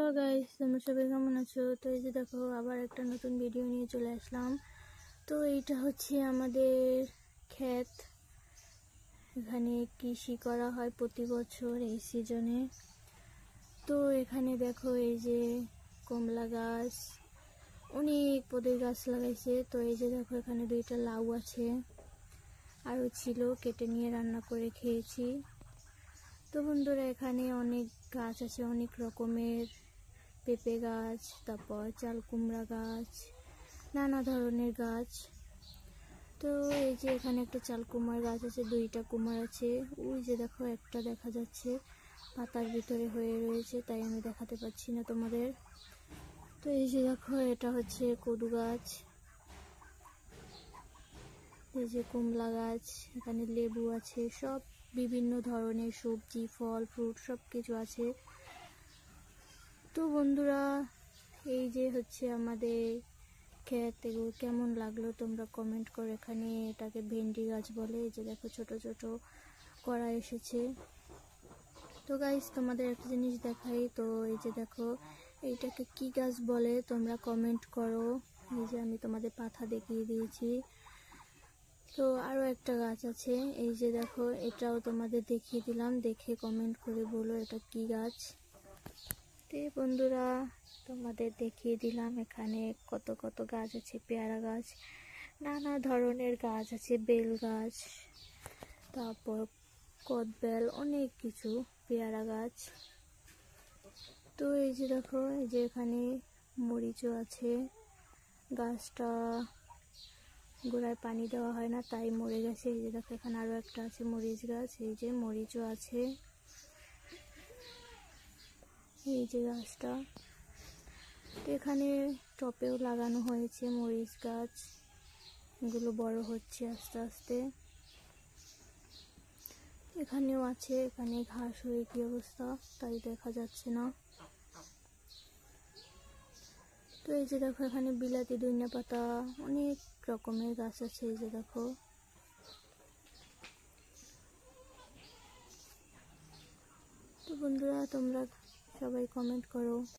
Hello guys, তোমরা সবাই কেমন আছো? তো এই যে দেখো আবার একটা নতুন ভিডিও নিয়ে চলে আসলাম। তো এইটা হচ্ছে আমাদের ক্ষেত। এখানে কৃষি করা হয় প্রতি বছর এই সিজনে। তো এখানে দেখো এই যে কমলা গাছ, অনেক পদের গাছ লাগাইছে। তো এই যে দেখো এখানে দুইটা লাউ আছে, আরও ছিল, কেটে নিয়ে রান্না করে খেয়েছি। তো বন্ধুরা এখানে অনেক গাছ আছে, অনেক রকমের পেঁপে গাছ, তারপর চাল কুমড়া গাছ, নানা ধরনের গাছ। তো এই যে এখানে একটা চাল কুমড়ার গাছ আছে, দুইটা কুমড়া আছে। ওই যে দেখো একটা দেখা যাচ্ছে পাতার ভিতরে হয়ে রয়েছে, তাই আমি দেখাতে পাচ্ছি না তোমাদের। তো এই যে দেখো এটা হচ্ছে কদু গাছ, এই যে কমলা গাছ, এখানে লেবু আছে, সব বিভিন্ন ধরনের সবজি ফল ফ্রুট সব কিছু আছে। তো বন্ধুরা এই যে হচ্ছে আমাদের ক্ষেত, এগুলো কেমন লাগলো তোমরা কমেন্ট করো। এখানে এটাকে ভেন্ডি গাছ বলে। এই যে দেখো ছোট ছোট করা এসেছে। তো গাইস তোমাদের একটা জিনিস দেখাই, তো এই যে দেখো এইটাকে কি গাছ বলে তোমরা কমেন্ট করো। এই যে আমি তোমাদের পাতা দেখিয়ে দিয়েছি। তো আরও একটা গাছ আছে, এই যে দেখো এটাও তোমাদের দেখিয়ে দিলাম, দেখে কমেন্ট করে বলো এটা কি গাছ। তো বন্ধুরা তোমাদের দেখিয়ে দিলাম এখানে কত কত গাছ আছে, পেয়ারা গাছ, নানা ধরনের গাছ আছে, বেল গাছ, তারপর কদবেল, অনেক কিছু, পেয়ারা গাছ। তো এই যে দেখো এই যে এখানে মরিচও আছে, গাছটা গোড়ায় পানি দেওয়া হয় না তাই মরে গেছে। এই যে দেখো এখানে আরও একটা আছে মরিচ গাছ, এই যে মরিচও আছে, এই যে গাছটা। তো এখানে টপেও লাগানো হয়েছে মরিচ গাছ, এগুলো বড় হচ্ছে আস্তে আস্তে। এখানেও আছে, এখানে ঘাস হয়ে কি অবস্থা তাই দেখা যাচ্ছে না। তো এই যে দেখো এখানে বিলাতি, ধনিয়া পাতা, অনেক রকমের গাছ আছে। এই যে দেখো। তো বন্ধুরা তোমরা সবাই কমেন্ট করো।